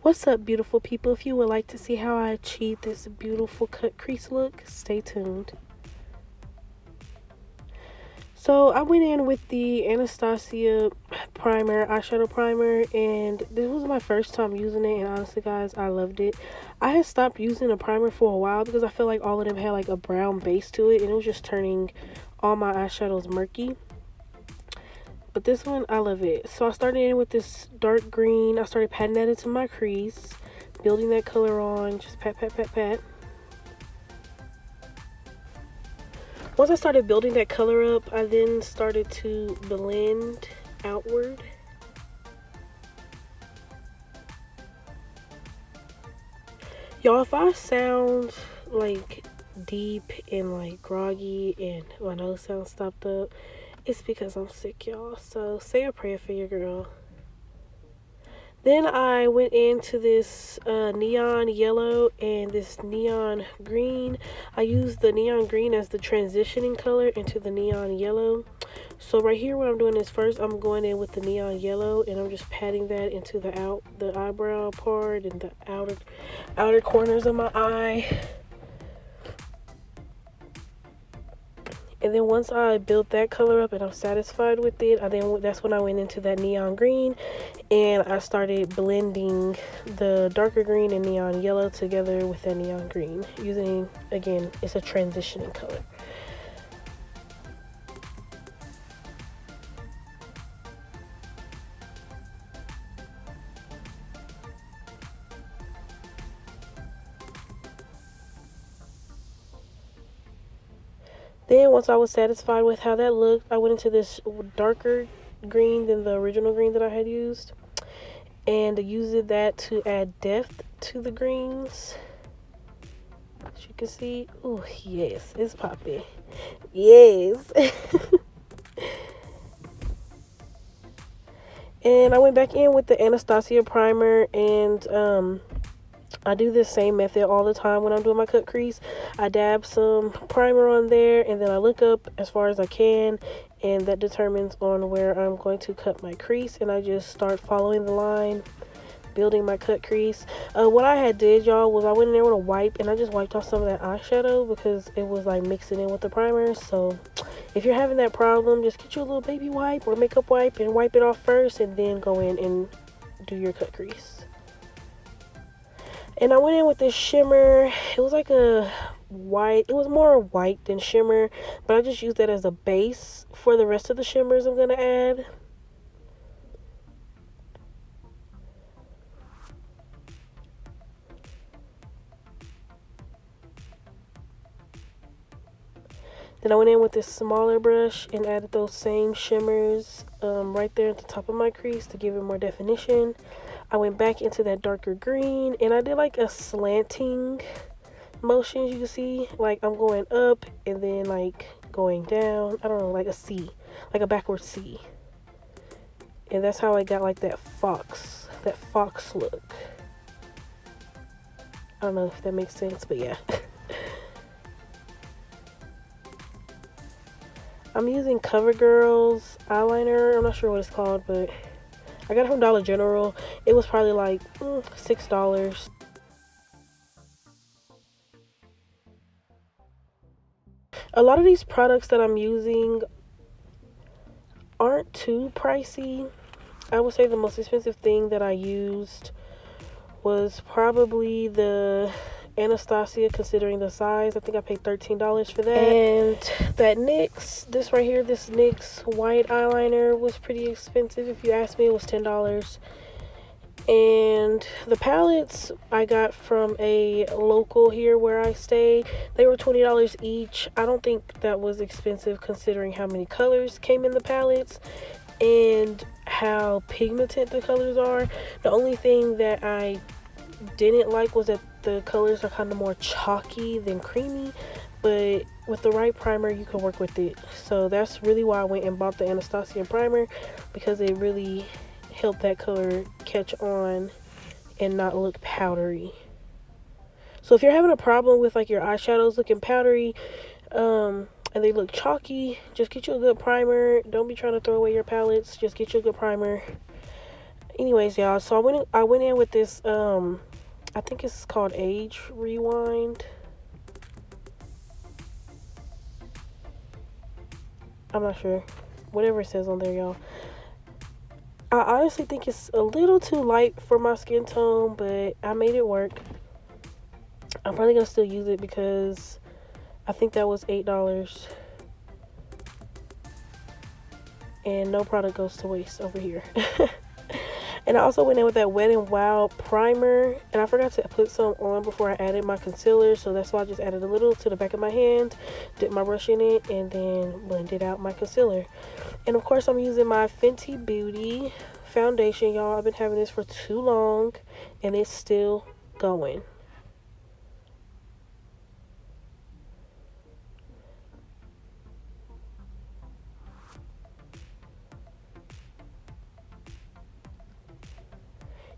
What's up, beautiful people? If you would like to see how I achieve this beautiful cut crease look, stay tuned. So I went in with the Anastasia primer, eyeshadow primer, and this was my first time using it, and honestly guys, I loved it. I had stopped using a primer for a while because I felt like all of them had like a brown base to it, and it was just turning all my eyeshadows murky. But this one, I love it. So I started in with this dark green. I started patting that into my crease, building that color on, just pat, pat, pat, pat. Once I started building that color up, I then started to blend outward. Y'all, if I sound like deep and like groggy and my nose sounds stopped up, it's because I'm sick, y'all. So say a prayer for your girl. Then I went into this neon yellow and this neon green. I used the neon green as the transitioning color into the neon yellow. So right here what I'm doing is first I'm going in with the neon yellow and I'm just patting that into the eyebrow part and the outer corners of my eye. And then once I built that color up and I'm satisfied with it, that's when I went into that neon green and I started blending the darker green and neon yellow together with that neon green. Using, again, it's a transitioning color. Then once I was satisfied with how that looked, I went into this darker green than the original green that I had used. And using that to add depth to the greens. As you can see, oh yes, it's popping. Yes. And I went back in with the Anastasia primer and I do this same method all the time when I'm doing my cut crease. I dab some primer on there and then I look up as far as I can, and that determines on where I'm going to cut my crease, and I just start following the line, building my cut crease. What I had did, y'all, was I went in there with a wipe and I just wiped off some of that eyeshadow because it was like mixing in with the primer. So if you're having that problem, just get you a little baby wipe or makeup wipe and wipe it off first and then go in and do your cut crease. And I went in with this shimmer. It was like a white, it was more white than shimmer, but I just used that as a base for the rest of the shimmers I'm gonna add. Then I went in with this smaller brush and added those same shimmers right there at the top of my crease to give it more definition. I went back into that darker green and I did like a slanting motion. You can see like I'm going up and then like going down. I don't know, like a C, like a backward C. And that's how I got like that fox look. I don't know if that makes sense, but yeah. I'm using CoverGirl's eyeliner. I'm not sure what it's called, but I got it from Dollar General. It was probably like $6. A lot of these products that I'm using aren't too pricey. I would say the most expensive thing that I used was probably the Anastasia, considering the size. I think I paid $13 for that. And that NYX, this right here, this NYX white eyeliner was pretty expensive. If you ask me, it was $10. And the palettes I got from a local here where I stay. They were $20 each. I don't think that was expensive considering how many colors came in the palettes and how pigmented the colors are. The only thing that I didn't like was that the colors are kind of more chalky than creamy, but with the right primer you can work with it. So that's really why I went and bought the Anastasia primer, because it really helped that color catch on and not look powdery. So if you're having a problem with like your eyeshadows looking powdery and they look chalky, just get you a good primer. Don't be trying to throw away your palettes. Just get you a good primer Anyways, y'all, so I went in with this I think it's called Age Rewind. I'm not sure. Whatever it says on there, y'all. I honestly think it's a little too light for my skin tone, but I made it work. I'm probably gonna still use it because I think that was $8. And no product goes to waste over here. And I also went in with that Wet n Wild primer, and I forgot to put some on before I added my concealer, so that's why I just added a little to the back of my hand, dipped my brush in it, and then blended out my concealer. And of course I'm using my Fenty Beauty foundation, y'all. I've been having this for too long and it's still going.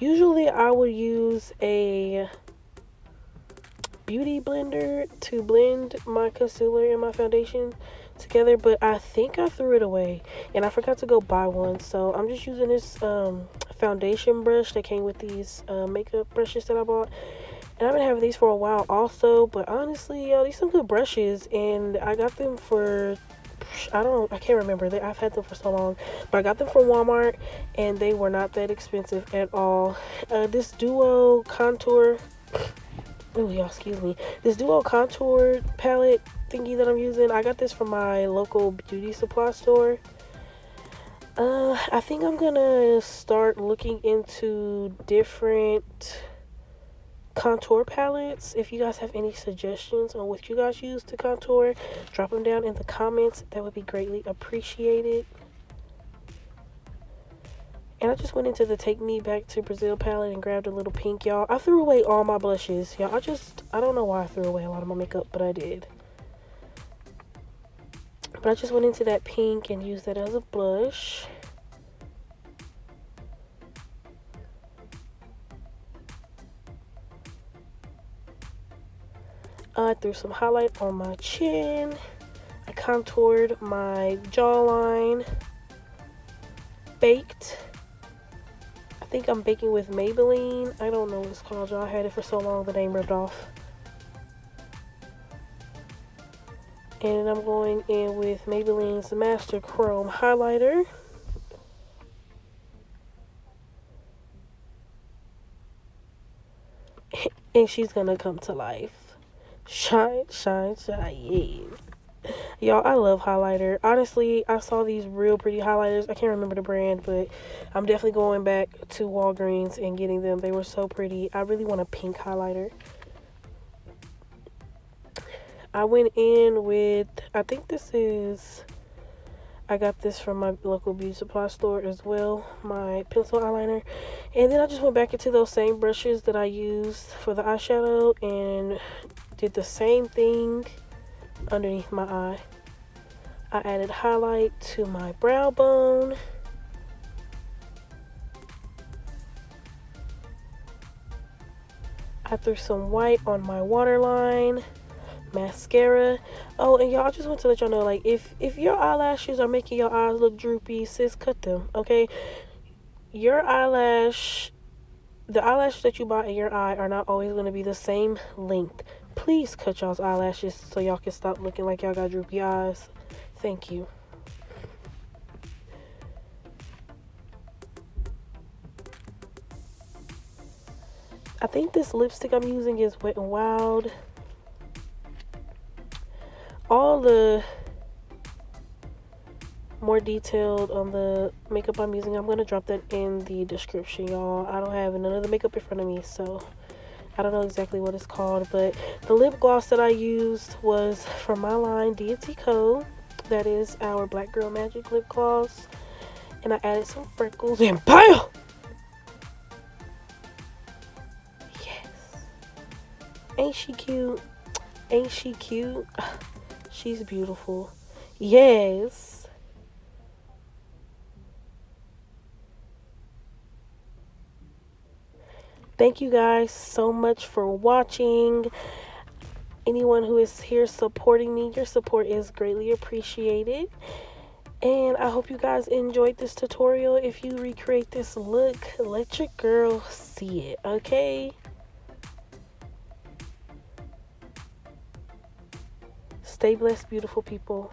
Usually I would use a beauty blender to blend my concealer and my foundation together, but I think I threw it away and I forgot to go buy one, so I'm just using this foundation brush that came with these makeup brushes that I bought. And I've been having these for a while also, but honestly, yo, these are some good brushes, and I got them for, I can't remember. I've had them for so long, but I got them from Walmart, and they were not that expensive at all. This Duo Contour, oh y'all, excuse me. This Duo Contour palette thingy that I'm using, I got this from my local beauty supply store. I think I'm gonna start looking into different contour palettes. If you guys have any suggestions on what you guys use to contour, drop them down in the comments. That would be greatly appreciated. And I just went into the Take Me Back to Brazil palette and grabbed a little pink, y'all. I threw away all my blushes, y'all. I don't know why I threw away a lot of my makeup, but I did. But I just went into that pink and used that as a blush. I threw some highlight on my chin. I contoured my jawline. Baked. I think I'm baking with Maybelline. I don't know what it's called, y'all. I had it for so long the name ripped off. And I'm going in with Maybelline's Master Chrome highlighter. And she's gonna come to life. Shine, shine, shine, yes. Y'all, I love highlighter. Honestly, I saw these real pretty highlighters. I can't remember the brand, but I'm definitely going back to Walgreens and getting them. They were so pretty. I really want a pink highlighter. I went in with, I got this from my local beauty supply store as well, my pencil eyeliner. And then I just went back into those same brushes that I used for the eyeshadow and did the same thing underneath my eye. I added highlight to my brow bone. I threw some white on my waterline. Mascara. Oh, and y'all, I just want to let y'all know, like, if your eyelashes are making your eyes look droopy, sis, cut them, okay? The eyelashes that you buy in your eye are not always going to be the same length. Please cut y'all's eyelashes so y'all can stop looking like y'all got droopy eyes. Thank you. I think this lipstick I'm using is Wet n Wild. All the more detailed on the makeup I'm using, I'm going to drop that in the description, y'all. I don't have none of the makeup in front of me, so I don't know exactly what it's called. But the lip gloss that I used was from my line Deity Co. That is our Black Girl Magic lip gloss. And I added some freckles and BAM! Yes. Ain't she cute? Ain't she cute? She's beautiful. Yes. Thank you guys so much for watching. Anyone who is here supporting me, your support is greatly appreciated. And I hope you guys enjoyed this tutorial. If you recreate this look, let your girl see it, okay? Stay blessed, beautiful people.